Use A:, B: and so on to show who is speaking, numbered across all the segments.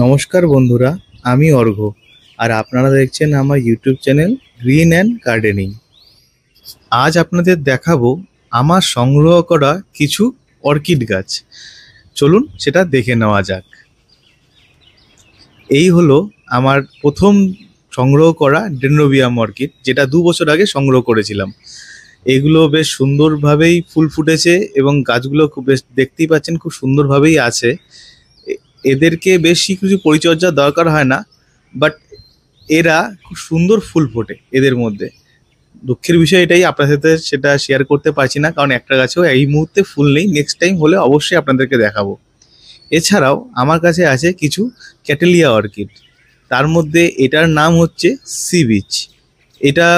A: নমস্কার বন্ধুরা, আমি অর্ঘ্য। আর আপনারা দেখছেন আমার YouTube channel green and gardening. আজ আপনাদের দেখাবো আমার সংগ্রহ করা কিছু অর্কিড গাছ। চলুন সেটা দেখে নেওয়া যাক। এই হলো আমার প্রথম সংগ্রহ করা ডেনড্রোবিয়াম অর্কিড, যেটা 2 বছর আগে সংগ্রহ করেছিলাম। এগুলো বেশ সুন্দরভাবেই ফুল ফুটেছে এবং গাছগুলো খুব বেশ দেখতেই পাচ্ছেন, খুব সুন্দরভাবেই আছে। এ- এদেরকে বেশি কিছু পরিচর্যার দরকার হয় না, বাট এরা খুব সুন্দর ফুল ফোটে এদের মধ্যে। দুঃখের বিষয় এটাই, আপনার সাথে সেটা শেয়ার করতে পারছি না, কারণ একটা গাছেও এই মুহূর্তে ফুল নেই। নেক্সট টাইম হলে অবশ্যই আপনাদেরকে দেখাবো। এছাড়াও আমার কাছে আছে কিছু ক্যাটেলিয়া অর্কিড। তার মধ্যে এটার নাম হচ্ছে সি বিচ। এটা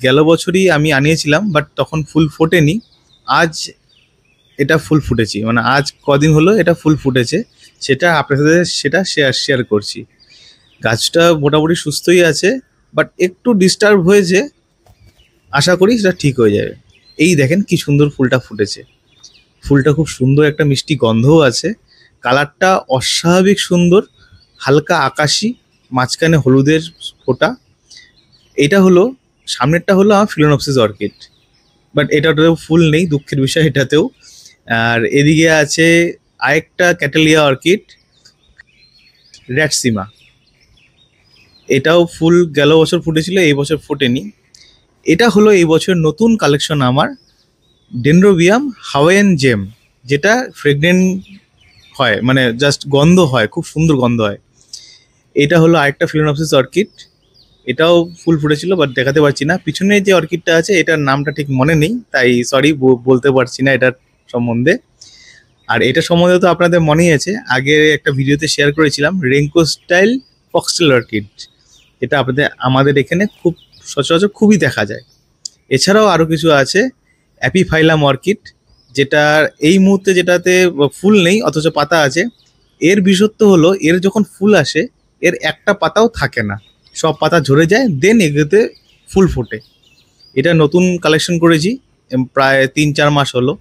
A: গেল বছরই আমি আনিয়েছিলাম, বাট তখন ফুল ফোটেনি। আজ এটা ফুল ফুটেছি, মানে আজ কদিন হলো এটা ফুল ফুটেছে। সেটা আপনার সাথে সেটা শেয়ার করছি। গাছটা মোটামুটি সুস্থই আছে, বাট একটু ডিস্টার্ব হয়েছে। আশা করি সেটা ঠিক হয়ে যাবে। এই দেখেন কি সুন্দর ফুলটা ফুটেছে। ফুলটা খুব সুন্দর, একটা মিষ্টি গন্ধও আছে। কালারটা অস্বাভাবিক সুন্দর, হালকা আকাশি, মাঝখানে হলুদের ফোঁটা। এটা হলো, সামনেরটা হলো আমার ফিলোনপসিস অর্কিড, বাট এটাতেও ফুল নেই, দুঃখের বিষয় এটাতেও। আর এদিকে আছে আরেকটা ক্যাটেলিয়া অর্কিড, র্যাটসিমা। এটাও ফুল গেল বছর ফুটেছিল, এই বছর ফোটেনি। এটা হলো এই বছর নতুন কালেকশন আমার, ডেনড্রোবিয়াম হাওয়াইয়ান জেম, যেটা ফ্রেগনেন্ট হয়, মানে জাস্ট গন্ধ হয়, খুব সুন্দর গন্ধ হয়। এটা হলো আরেকটা ফিলোনপসিস অর্কিড। এটাও ফুল ফুটেছিল, বাট দেখাতে পারছি না। পিছনে যে অর্কিডটা আছে এটার নামটা ঠিক মনে নেই, তাই সরি বলতে পারছি না এটার সম্বন্ধে। আর এটা সম্বন্ধে তো আপনাদের মনেই আছে, আগে একটা ভিডিওতে শেয়ার করেছিলাম, রেঙ্কো স্টাইল ফক্সটেল অর্কিড। এটা আমাদের এখানে খুব সচরাচর খুবই দেখা যায়। এছাড়াও আরও কিছু আছে, অ্যাপিফাইলাম অর্কিড, যেটা এই মুহূর্তে যেটাতে ফুল নেই অথচ পাতা আছে। এর বিশেষত্ব হলো, এর যখন ফুল আসে এর একটা পাতাও থাকে না, সব পাতা ঝরে যায়, দেন এগুলোতে ফুল ফোটে। এটা নতুন কালেকশন করেছি, প্রায় 3-4 মাস হলো।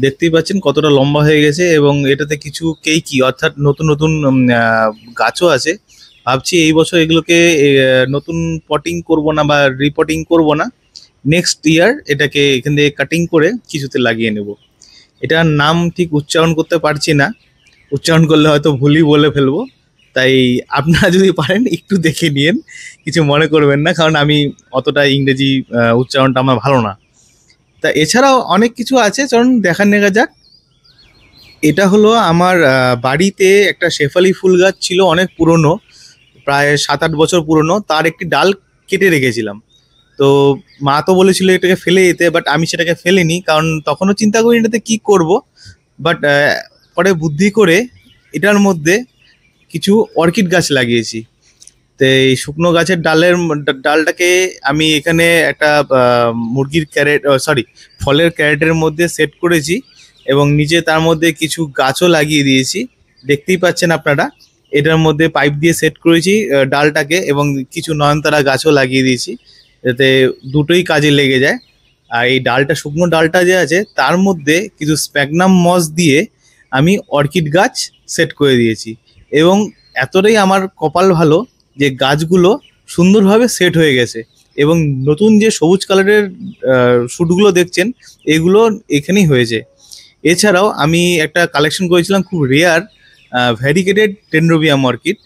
A: দেখতেই পাচ্ছেন কতটা লম্বা হয়ে গেছে, এবং এটাতে কিছু কেইকি অর্থাৎ নতুন নতুন গাছও আছে। ভাবছি এই বছর এগুলোকে নতুন পটিং করব না বা রিপটিং করব না, নেক্সট ইয়ার এটাকে এখান থেকে কাটিং করে কিছুতে লাগিয়ে নেব। এটার নাম ঠিক উচ্চারণ করতে পারছি না, উচ্চারণ করলে হয়তো ভুলই বলে ফেলবো। তাই আপনারা যদি পারেন একটু দেখে নিন, কিছু মনে করবেন না, কারণ আমি অতটা ইংরেজি উচ্চারণটা আমার ভালো না। তা এছাড়াও অনেক কিছু আছে, চলুন দেখা নেওয়া যাক। এটা হলো আমার বাড়িতে একটা শেফালি ফুল গাছ ছিল, অনেক পুরনো, প্রায় 7-8 বছর পুরনো। তার একটি ডাল কেটে রেখেছিলাম। তো মা তো বলেছিল এটাকে ফেলে দিতে, বাট আমি সেটাকে ফেলিনি, কারণ তখনও চিন্তা করি এটাতে কি করব। বাট পরে বুদ্ধি করে এটার মধ্যে কিছু অর্কিড গাছ লাগিয়েছি। তো এই শুকনো গাছের ডালটাকে আমি এখানে একটা মুরগির ক্যারেট, সরি, ফলের ক্যারেটের মধ্যে সেট করেছি, এবং নিচে তার মধ্যে কিছু গাছও লাগিয়ে দিয়েছি। দেখতেই পাচ্ছেন আপনারা, এটার মধ্যে পাইপ দিয়ে সেট করেছি ডালটাকে, এবং কিছু নয়নতারা গাছও লাগিয়ে দিয়েছি, যাতে দুটোই কাজে লেগে যায়। আর এই ডালটা, শুকনো ডালটা যে আছে, তার মধ্যে কিছু স্প্যাগনাম মস দিয়ে আমি অর্কিড গাছ সেট করে দিয়েছি। এবং এতটাই আমার কপাল ভালো যে গাছগুলো সুন্দরভাবে সেট হয়ে গেছে, এবং নতুন যে সবুজ কালারের শুটগুলো দেখছেন, এগুলো এখানেই হয়েছে। এছাড়াও আমি একটা কালেকশন করেছিলাম খুব রেয়ার ভ্যারিকেটেড ডেনড্রোবিয়াম অর্কিড।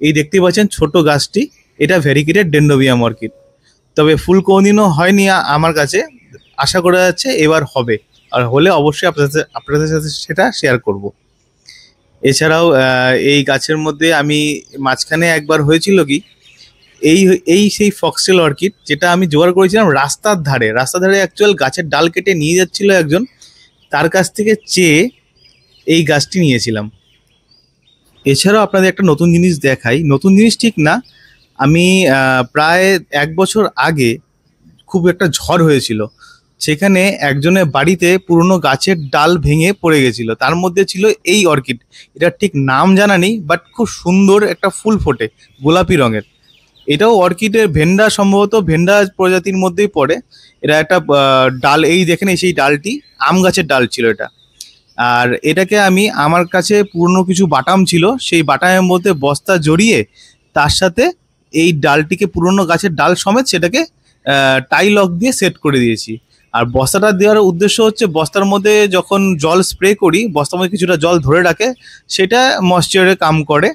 A: এই দেখতে পাচ্ছেন ছোট গাছটি, এটা ভ্যারিকেটেড ডেনড্রোবিয়াম অর্কিড। তবে ফুল কোনোদিনও হয়নি আমার কাছে, আশা করা যাচ্ছে এবার হবে। আর হলে অবশ্যই আপনাদের সাথে সেটা শেয়ার করব। এছাড়াও এই গাছের মধ্যে আমি মাঝখানে একবার হয়েছিল কি, এই এই সেই ফক্সটেল অর্কিড, যেটা আমি জোগাড় করেছিলাম রাস্তার ধারে অ্যাকচুয়াল গাছের ডাল কেটে নিয়ে যাচ্ছিল একজন, তার কাছ থেকে চেয়ে এই গাছটি নিয়েছিলাম। এছাড়াও আপনাদের একটা নতুন জিনিস দেখাই, নতুন জিনিস ঠিক না, আমি প্রায় 1 বছর আগে খুব একটা ঝড় হয়েছিল। সেখানে একজনের বাড়িতে পুরনো গাছের ডাল ভেঙে পড়ে গেছিল, তার মধ্যে ছিল এই অর্কিড। এটার ঠিক নাম জানা নেই, বাট খুব সুন্দর একটা ফুল ফোটে, গোলাপি রঙের। এটাও অর্কিডের ভেন্ডা, সম্ভবত ভেন্ডা প্রজাতির মধ্যেই পড়ে। এটা একটা ডাল, এই দেখেন এই সেই ডালটি, আম গাছের ডাল ছিল এটা। আর এটাকে আমি আমার কাছে পুরনো কিছু বাটাম ছিল, সেই বাটামের মধ্যে বস্তা জড়িয়ে তার সাথে এই ডালটিকে, পুরনো গাছের ডাল সমেত সেটাকে টাই লক দিয়ে সেট করে দিয়েছি। আর বস্তাটা দেওয়ার উদ্দেশ্য হচ্ছে বস্তার মধ্যে যখন জল স্প্রে করি, বস্তার মধ্যে কিছুটা জল ধরে রাখে, সেটা ময়েশ্চারে কাম করে।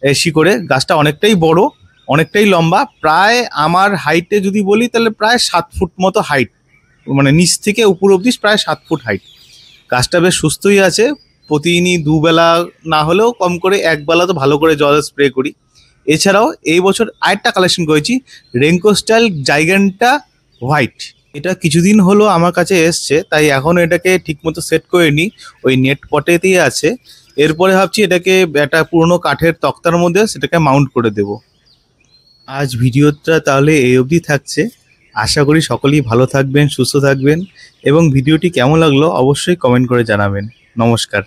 A: শিকড়ে গাছটা অনেকটাই বড়, অনেকটাই লম্বা, প্রায় আমার হাইটে যদি বলি তাহলে প্রায় 7 ফুট মতো হাইট, মানে নিচ থেকে উপর অবধি প্রায় 7 ফুট হাইট। গাছটা বেশ সুস্থই আছে। প্রতিদিনই দুবেলা না হলেও কম করে একবেলা তো ভালো করে জল স্প্রে করি। এছাড়াও এই বছর আরেকটা কালেকশন করেছি, রেনকো স্টাইল জাইগ্যান্টা হোয়াইট। এটা কিছুদিন হলো আমার কাছে এসছে, তাই এখন এটাকে ঠিকমতো সেট করে নিই, ওই নেট পটেতেই আছে। এরপরে ভাবছি এটাকে একটা পুরনো কাঠের তক্তার মধ্যে সেটাকে মাউন্ট করে দেব। আজ ভিডিওটা তাহলে এই অবধি থাকছে। আশা করি সকলেই ভালো থাকবেন, সুস্থ থাকবেন, এবং ভিডিওটি কেমন লাগলো অবশ্যই কমেন্ট করে জানাবেন। নমস্কার।